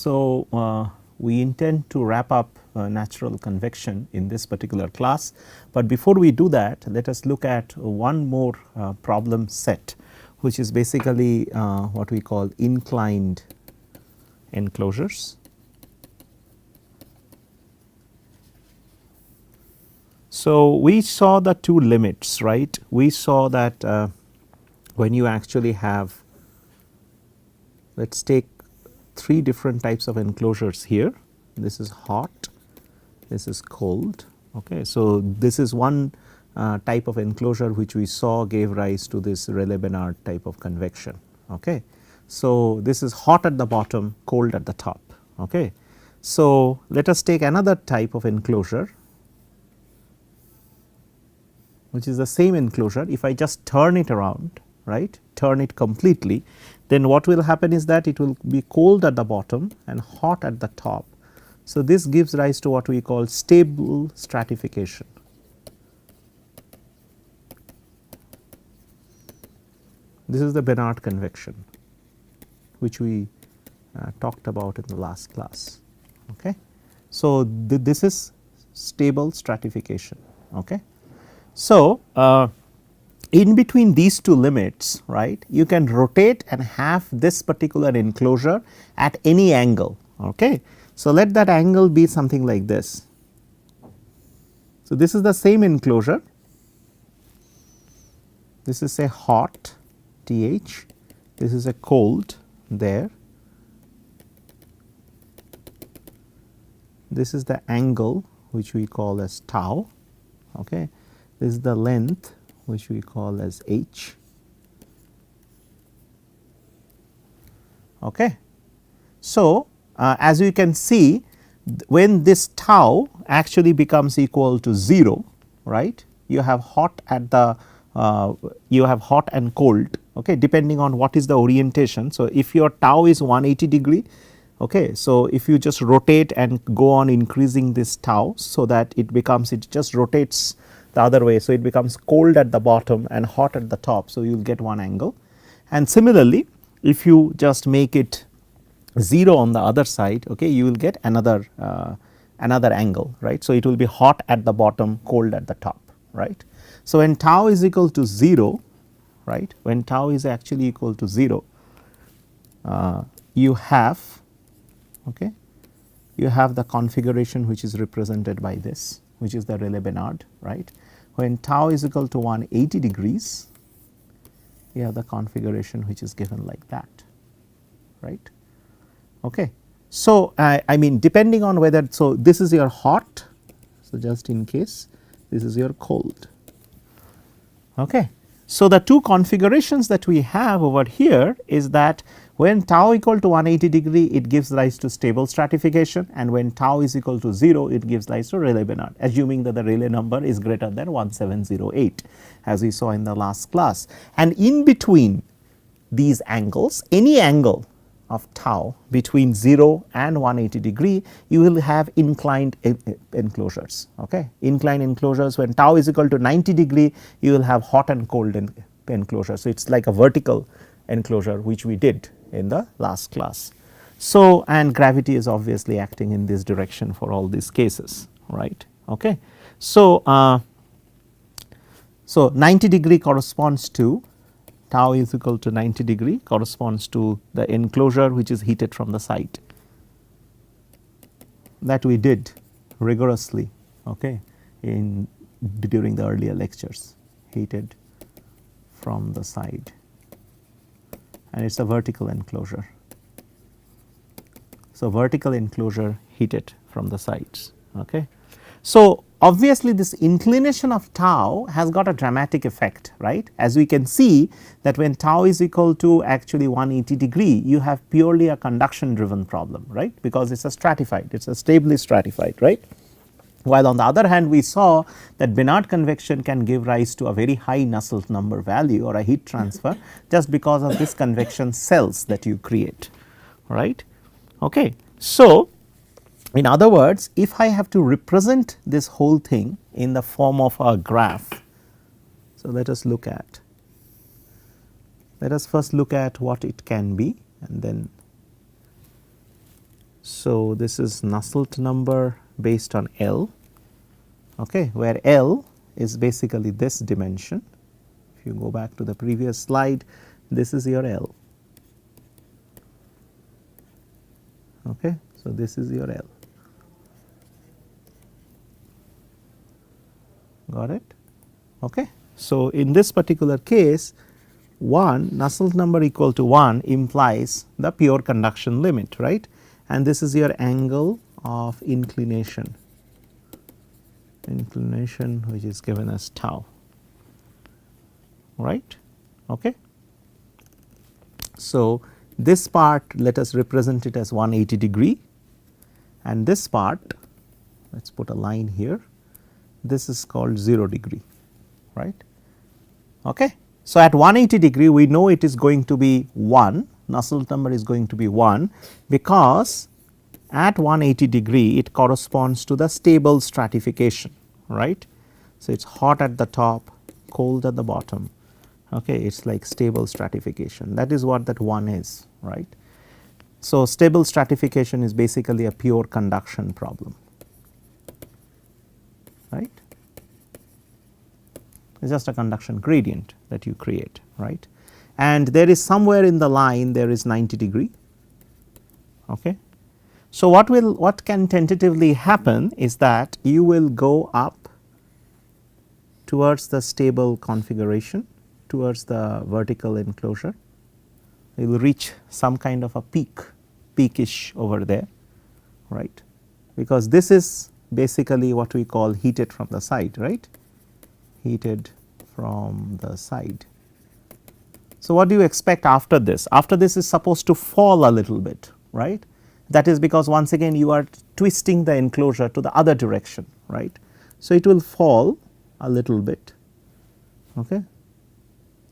So, we intend to wrap up natural convection in this particular class, but before we do that, let us look at one more problem set, which is basically what we call inclined enclosures. So, we saw the two limits, right. We saw that when you actually have, let us take three different types of enclosures here. This is hot, this is cold. Okay. So, this is one type of enclosure which we saw gave rise to this Rayleigh-Bénard type of convection. Okay. So, this is hot at the bottom, cold at the top. Okay. So, let us take another type of enclosure, which is the same enclosure. If I just turn it around, right, turn it completely, then what will happen is that it will be cold at the bottom and hot at the top. So, this gives rise to what we call stable stratification. This is the Bénard convection, which we talked about in the last class. Okay. So, this is stable stratification. Okay. So, in between these two limits, right, you can rotate and have this particular enclosure at any angle. Okay. So, let that angle be something like this. So, this is the same enclosure, this is a hot TH, this is a cold there, this is the angle which we call as tau. Okay. This is the length which we call as h. Okay. So, as you can see, when this tau actually becomes equal to 0, right, you have hot at the you have hot and cold, okay, depending on what is the orientation. So, if your tau is 180 degree, okay, so if you just rotate and go on increasing this tau, so that it becomes, it just rotates the other way. So, it becomes cold at the bottom and hot at the top. So, you will get one angle, and similarly if you just make it 0 on the other side, okay, you will get another another angle, right. So, it will be hot at the bottom, cold at the top, right. So, when tau is equal to 0, right, when tau is actually equal to 0, you have, okay, you have the configuration which is represented by this, which is the Rayleigh-Bénard, right. When tau is equal to 180 degrees, you have the configuration which is given like that, right. Okay. So, I mean, depending on whether, so this is your hot, so just in case this is your cold. Okay. So, the two configurations that we have over here is that when tau equal to 180 degree, it gives rise to stable stratification, and when tau is equal to 0, it gives rise to Rayleigh-Bénard, assuming that the Rayleigh number is greater than 1708, as we saw in the last class. And in between these angles, any angle of tau between 0 and 180 degree, you will have inclined enclosures. Okay. Inclined enclosures, when tau is equal to 90 degree, you will have hot and cold enclosure. So, it is like a vertical enclosure which we did in the last class. So, and gravity is obviously acting in this direction for all these cases, right. Okay. So, so 90 degree corresponds to, tau is equal to 90 degree corresponds to the enclosure which is heated from the side, that we did rigorously, okay, in during the earlier lectures, heated from the side, and it is a vertical enclosure. So, vertical enclosure heated from the sides. Okay. So, obviously this inclination of tau has got a dramatic effect, right. As we can see that when tau is equal to actually 180 degree, you have purely a conduction driven problem, right, because it is a stratified, it is a stably stratified, right. While on the other hand, we saw that Bénard convection can give rise to a very high Nusselt number value or a heat transfer just because of this convection cells that you create, right. Okay. So, in other words, if I have to represent this whole thing in the form of a graph, so let us look at, let us first look at what it can be, and then, So, this is Nusselt number based on L, okay, where L is basically this dimension. If you go back to the previous slide, this is your L. Okay. So, this is your L. Got it? Okay. So, in this particular case, 1 Nusselt number equal to 1 implies the pure conduction limit, right, and this is your angle of inclination, which is given as tau, right. Okay. So, this part let us represent it as 180 degree, and this part, let us put a line here, this is called 0 degree, right. Okay. So, at 180 degree we know it is going to be 1, Nusselt number is going to be 1, because at 180 degree it corresponds to the stable stratification, right. So, it is hot at the top, cold at the bottom, okay. It is like stable stratification, that is what that 1 is, right. So, stable stratification is basically a pure conduction problem, right. It is just a conduction gradient that you create, right, and there is somewhere in the line there is 90 degree. Okay. So, what can tentatively happen is that you will go up towards the stable configuration, towards the vertical enclosure, you will reach some kind of a peakish over there, right, because this is basically what we call heated from the side, right, heated from the side. So, what do you expect after this? After this is supposed to fall a little bit, right, that is because once again you are twisting the enclosure to the other direction, right. So, it will fall a little bit, okay.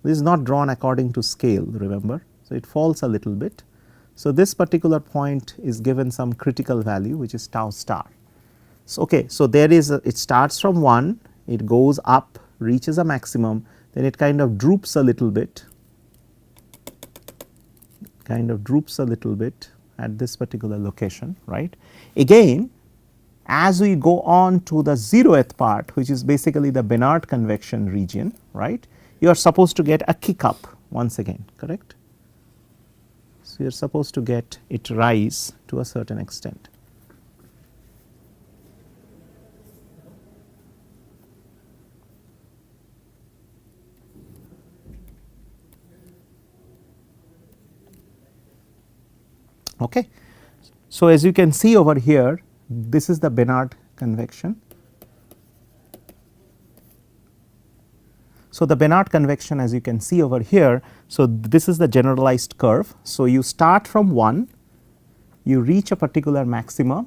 This is not drawn according to scale, remember. So, it falls a little bit. So, this particular point is given some critical value which is tau star. So, okay. So, there is it starts from 1, it goes up, reaches a maximum, then it kind of droops a little bit, at this particular location, right. Again, as we go on to the 0th part, which is basically the Bénard convection region, right, you are supposed to get a kick up once again, correct. So, you are supposed to get it rise to a certain extent. Okay. So, as you can see over here, this is the Bénard convection. So, the Bénard convection, as you can see over here, so this is the generalized curve. So, you start from 1, you reach a particular maxima,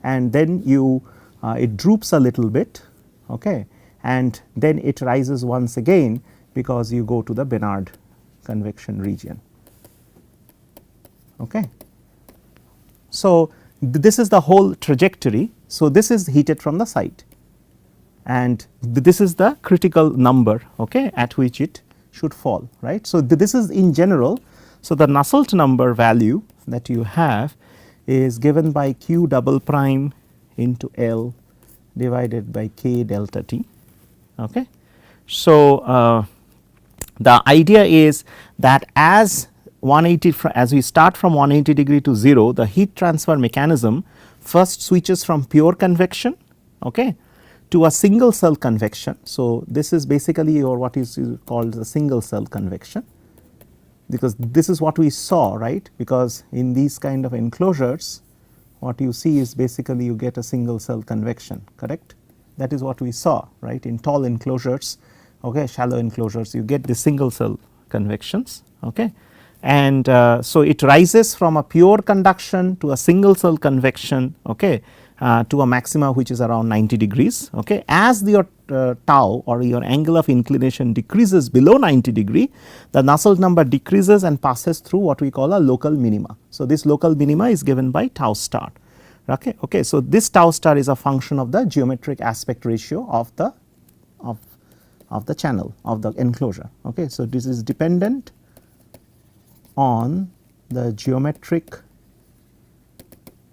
and then you it droops a little bit, okay, and then it rises once again because you go to the Bénard convection region. Okay. So, this is the whole trajectory. So, this is heated from the side, and this is the critical number, okay, at which it should fall, right. So, this is in general. So, the Nusselt number value that you have is given by q double prime into L divided by k delta t. Okay. So, the idea is that as 180 as we start from 180 degree to 0, the heat transfer mechanism first switches from pure convection, okay, to a single cell convection. So, this is basically your what is called the single cell convection, because this is what we saw, right, because in these kind of enclosures what you see is basically you get a single cell convection, correct. That is what we saw, right, in tall enclosures, okay, shallow enclosures you get the single cell convections, okay. And so, it rises from a pure conduction to a single cell convection, okay, to a maxima which is around 90 degrees. Okay. As your tau or your angle of inclination decreases below 90 degree, the Nusselt number decreases and passes through what we call a local minima. So, this local minima is given by tau star. Okay. Okay. So, this tau star is a function of the geometric aspect ratio of the channel of the enclosure. Okay. So, this is dependent on the geometric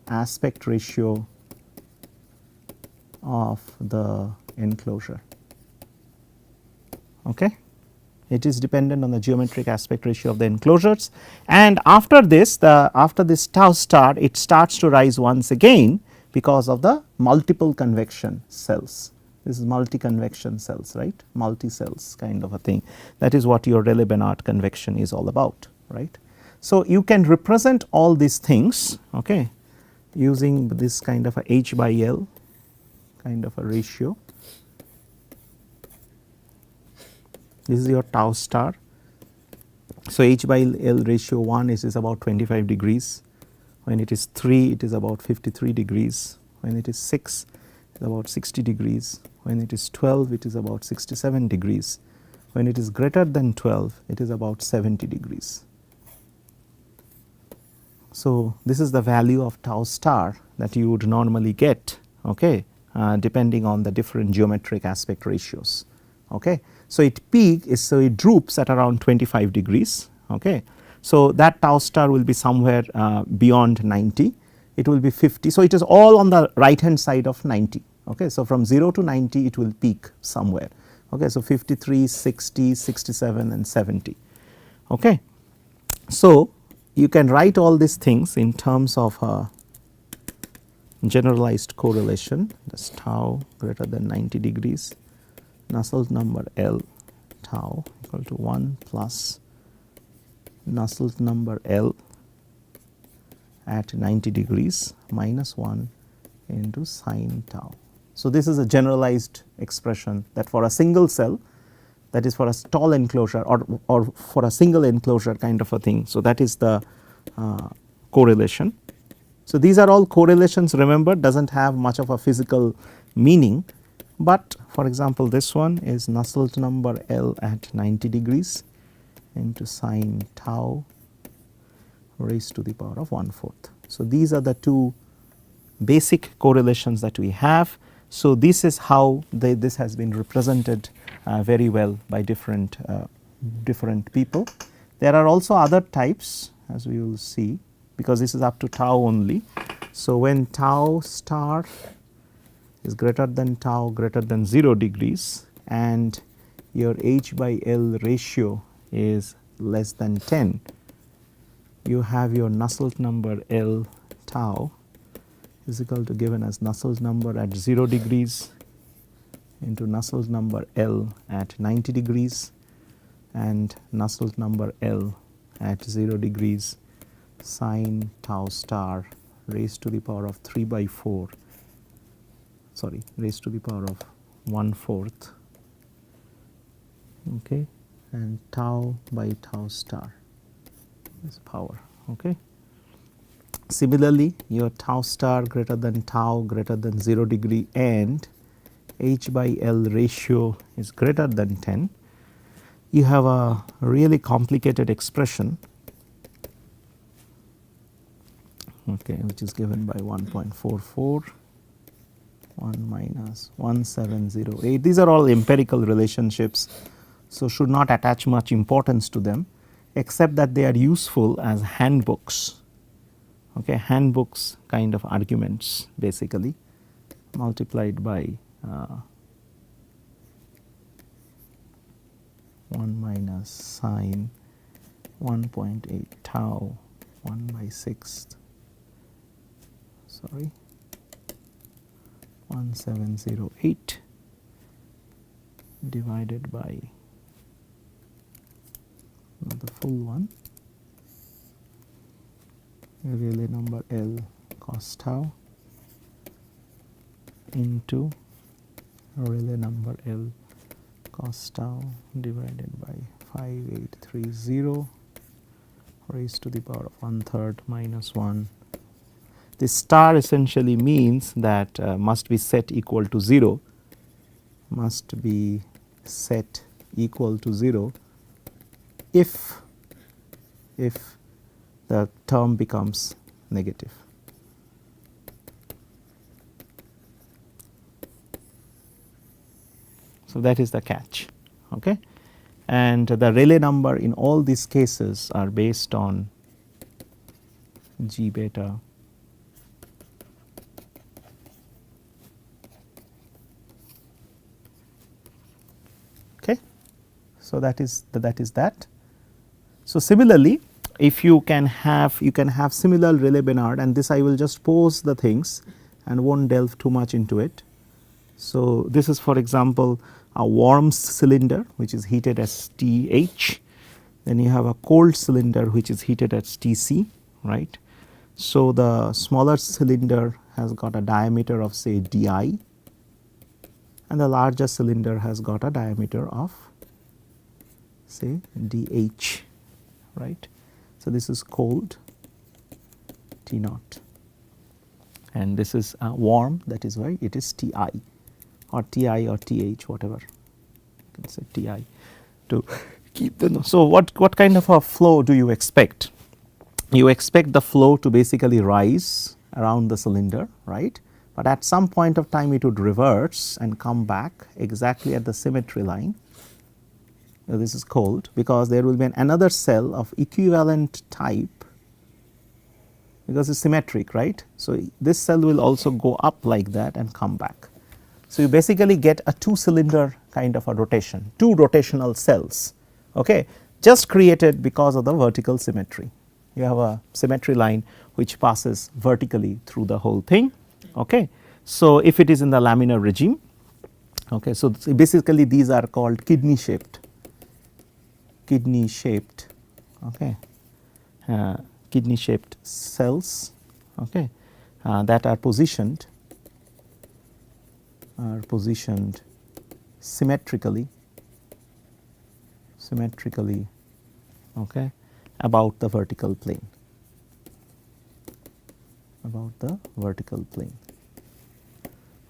aspect ratio of the enclosure. Okay. It is dependent on the geometric aspect ratio of the enclosures, and after this tau star, it starts to rise once again because of the multiple convection cells. This is multi convection cells, right, multi cells kind of a thing. That is what your Rayleigh-Bénard convection is all about, right. So, you can represent all these things, okay, using this kind of a H by L kind of a ratio. This is your tau star. So, H by L ratio 1 is about 25 degrees. When it is 3, it is about 53 degrees. When it is 6, it is about 60 degrees. When it is 12, it is about 67 degrees. When it is greater than 12, it is about 70 degrees. So, this is the value of tau star that you would normally get, okay, depending on the different geometric aspect ratios. Okay. So, it droops at around 25 degrees. Okay. So, that tau star will be somewhere beyond 90, it will be 50. So, it is all on the right hand side of 90. Okay. So, from 0 to 90 it will peak somewhere. Okay. So, 53, 60, 67 and 70. Okay. So, you can write all these things in terms of a generalized correlation, that's tau greater than 90 degrees, Nusselt number L tau equal to 1 plus Nusselt number L at 90 degrees minus 1 into sine tau. So, this is a generalized expression that for a single cell, that is for a tall enclosure or for a single enclosure kind of a thing. So, that is the correlation. So, these are all correlations, remember, does not have much of a physical meaning, but for example, this one is Nusselt number L at 90 degrees into sine tau raised to the power of 1/4. So, these are the two basic correlations that we have. So, this is how this has been represented very well by different people. There are also other types, as we will see, because this is up to tau only. So, when tau star is greater than tau greater than 0 degrees and your H by L ratio is less than 10, you have your Nusselt number L tau is equal to given as Nusselt number at 0 degrees into Nusselt number L at 90 degrees and Nusselt number L at 0 degrees sine tau star raised to the power of 3/4, sorry, raised to the power of 1/4, okay, and tau by tau star is power. Okay. Similarly, your tau star greater than tau greater than 0 degree and H by L ratio is greater than 10, you have a really complicated expression, okay, which is given by 1.44, 1 minus 1708. These are all empirical relationships, so should not attach much importance to them, except that they are useful as handbooks, okay, handbooks kind of arguments basically, multiplied by 1 minus sine 1.8 tau 1/6, sorry, 1708 divided by the full one, Rayleigh number L cos tau into Rayleigh number L cos tau divided by 5830 raised to the power of 1/3 minus 1. This star essentially means that must be set equal to 0, must be set equal to 0 if the term becomes negative. So, that is the catch, okay. And the Rayleigh number in all these cases are based on G beta So, that is that. So, similarly, if you can have similar Rayleigh-Benard, and this I will just pose the things and won't delve too much into it. So, this is for example a warm cylinder which is heated as TH, then you have a cold cylinder which is heated at TC, right. So, the smaller cylinder has got a diameter of say di, and the larger cylinder has got a diameter of say dh, right. So, this is cold T naught, and this is warm, that is why it is Ti or Ti or Th, whatever you can say Ti to keep the. So, what kind of a flow do you expect? You expect the flow to basically rise around the cylinder, right, but at some point of time it would reverse and come back exactly at the symmetry line. Now, this is cold because there will be another cell of equivalent type, because it is symmetric, right. So, this cell will also go up like that and come back. So, you basically get a 2 cylinder kind of a rotation, 2 rotational cells, okay, just created because of the vertical symmetry. You have a symmetry line which passes vertically through the whole thing. Okay. So, if it is in the laminar regime, okay, so basically these are called kidney shaped, okay, kidney shaped cells, okay, that are positioned symmetrically, okay, about the vertical plane,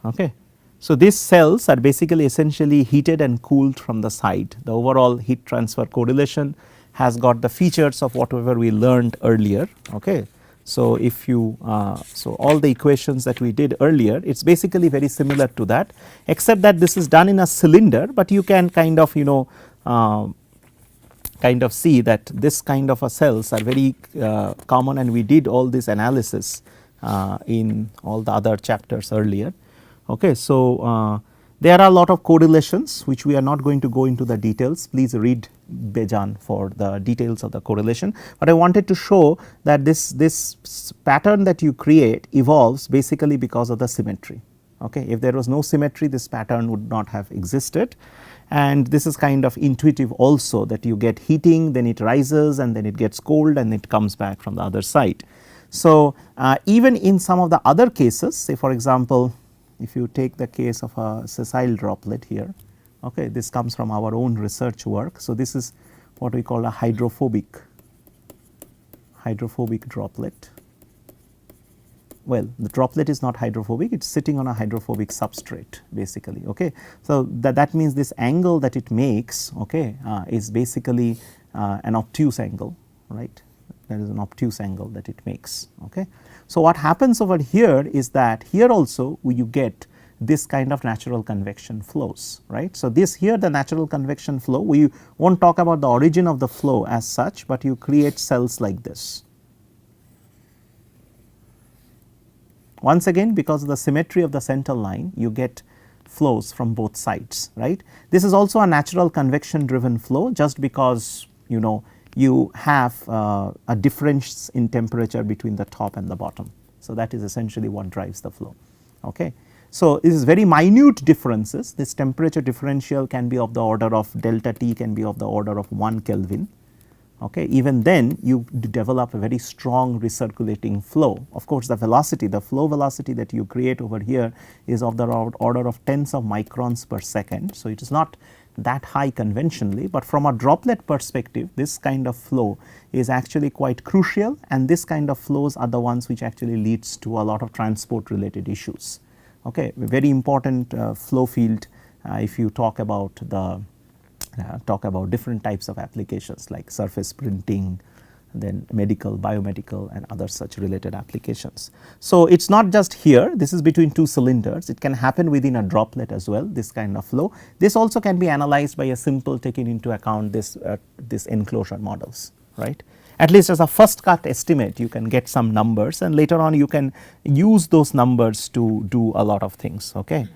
okay. So, these cells are basically essentially heated and cooled from the side. The overall heat transfer correlation has got the features of whatever we learned earlier, okay. So, if you so all the equations that we did earlier, it is basically very similar to that, except that this is done in a cylinder, but you can kind of see that this kind of a cells are very common, and we did all this analysis in all the other chapters earlier. Okay. So, there are a lot of correlations which we are not going to go into the details. Please read Bejan for the details of the correlation, but I wanted to show that this pattern that you create evolves basically because of the symmetry. Okay. If there was no symmetry, this pattern would not have existed, and this is kind of intuitive also, that you get heating, then it rises, and then it gets cold, and it comes back from the other side. So, even in some of the other cases, say for example, if you take the case of a sessile droplet here, okay, this comes from our own research work. So, this is what we call a hydrophobic droplet. Well, the droplet is not hydrophobic, it is sitting on a hydrophobic substrate basically, okay. So, that means this angle that it makes, okay, is basically an obtuse angle, right. There is an obtuse angle that it makes, okay. So, what happens over here is that here also you get this kind of natural convection flows, right. So, this here the natural convection flow, we will not talk about the origin of the flow as such, but you create cells like this. Once again, because of the symmetry of the center line, you get flows from both sides, right. This is also a natural convection driven flow, just because you have a difference in temperature between the top and the bottom. So, that is essentially what drives the flow, okay. So, this is very minute differences. This temperature differential can be of the order of delta T, can be of the order of 1 Kelvin, okay. Even then you develop a very strong recirculating flow. Of course, the velocity, the flow velocity that you create over here is of the order of tens of microns per second. So, it is not that high conventionally, but from a droplet perspective, this kind of flow is actually quite crucial, and this kind of flows are the ones which actually leads to a lot of transport related issues. Okay, very important flow field if you talk about different types of applications like surface printing, then medical, biomedical, and other such related applications. So, it is not just here, this is between 2 cylinders, it can happen within a droplet as well, this kind of flow. This also can be analyzed by a simple taking into account this enclosure models, right. At least as a first cut estimate, you can get some numbers, and later on you can use those numbers to do a lot of things, okay.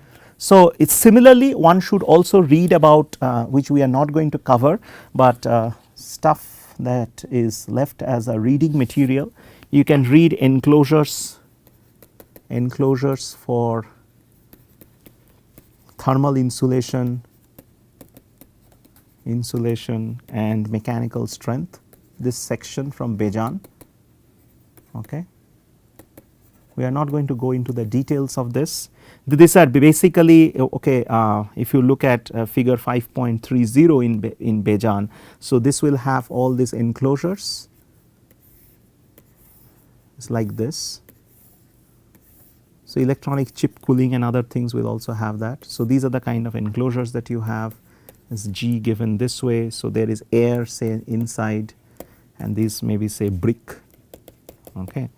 So, it's similarly one should also read about which we are not going to cover, but stuff that is left as a reading material. You can read enclosures for thermal insulation and mechanical strength, this section from Bejan. Okay. We are not going to go into the details of this. These are basically okay. If you look at figure 5.30 in Bejan, so this will have all these enclosures. It's like this. So, electronic chip cooling and other things will also have that. So, these are the kind of enclosures that you have. Is G given this way. So, there is air say inside, and this maybe say brick. Okay.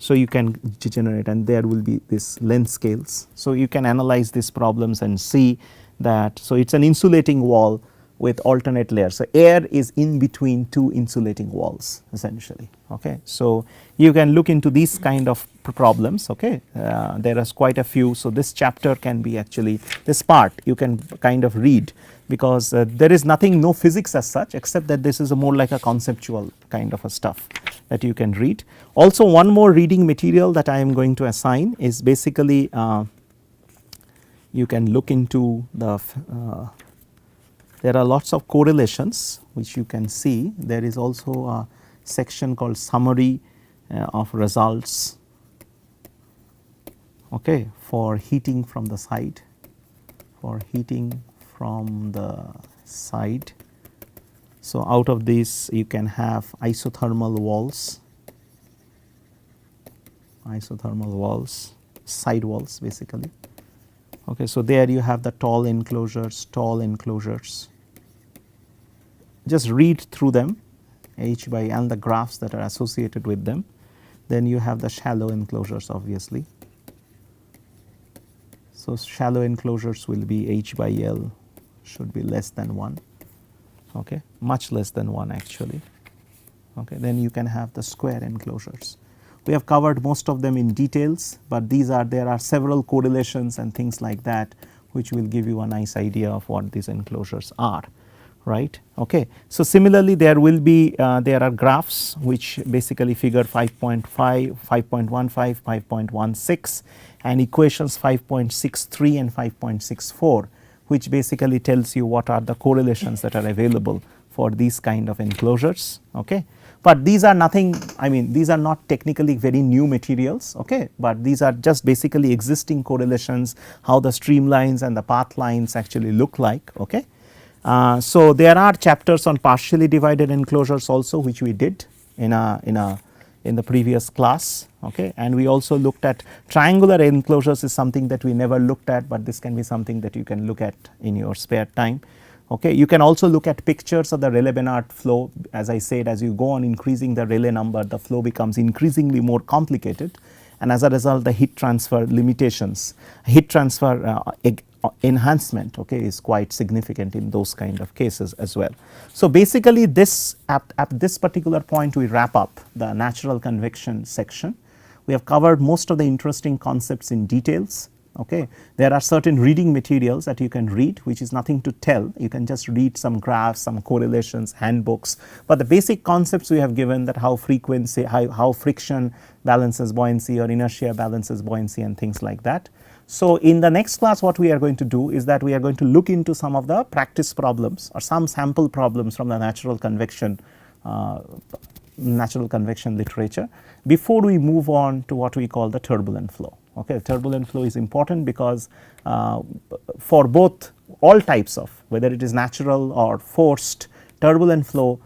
So, you can generate, and there will be this length scales. So, you can analyze these problems and see that. So, it is an insulating wall with alternate layers. So, air is in between two insulating walls essentially. Okay. So, you can look into these kind of problems. Okay. There is quite a few. So, this chapter can be actually, this part you can kind of read, because there is nothing, no physics as such, except that this is a more like a conceptual kind of a stuff that you can read. Also, one more reading material that I am going to assign is basically you can look into the there are lots of correlations which you can see. There is also a section called summary of results, okay, for heating from the side, So, out of this you can have isothermal walls, side walls basically. Okay, so, there you have the tall enclosures. Just read through them, H by and the graphs that are associated with them. Then you have the shallow enclosures obviously. So, shallow enclosures will be H by L should be less than 1, okay, much less than 1 actually. Okay. Then you can have the square enclosures. We have covered most of them in details, but there are several correlations and things like that which will give you a nice idea of what these enclosures are, right. Okay. So, similarly there will be there are graphs which basically figure 5.5, 5.15, 5.16 and equations 5.63 and 5.64, which basically tells you what are the correlations that are available for these kind of enclosures. Okay. But these are nothing, I mean these are not technically very new materials, okay, but these are just basically existing correlations, how the streamlines and the path lines actually look like. Okay. So, there are chapters on partially divided enclosures also, which we did in the previous class, okay, and we also looked at triangular enclosures is something that we never looked at, but this can be something that you can look at in your spare time. Okay. You can also look at pictures of the Rayleigh-Bénard flow. As I said, as you go on increasing the Rayleigh number, the flow becomes increasingly more complicated, and as a result the heat transfer limitations, heat transfer enhancement, okay, is quite significant in those kind of cases as well. So, basically this at this particular point we wrap up the natural convection section. We have covered most of the interesting concepts in details. Okay. There are certain reading materials that you can read, which is nothing to tell, you can just read some graphs, some correlations, handbooks, but the basic concepts we have given, that how frequency, how friction balances buoyancy or inertia balances buoyancy and things like that. So, in the next class what we are going to do is that we are going to look into some of the practice problems or some sample problems from the natural convection literature before we move on to what we call the turbulent flow. Okay. Turbulent flow is important because for both all types of, whether it is natural or forced, turbulent flow,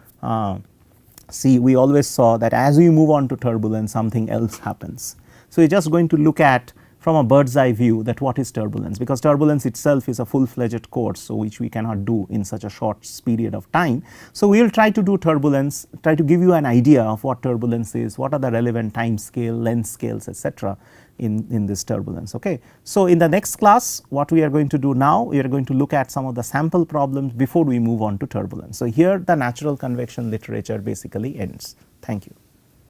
see we always saw that as we move on to turbulence something else happens. So, we are just going to look at from a bird's eye view that what is turbulence, because turbulence itself is a full fledged course, so which we cannot do in such a short period of time. So, we will try to do turbulence, try to give you an idea of what turbulence is, what are the relevant time scale, length scales, etc. in this turbulence. Okay. So, in the next class what we are going to do now, we are going to look at some of the sample problems before we move on to turbulence. So, here the natural convection literature basically ends. Thank you.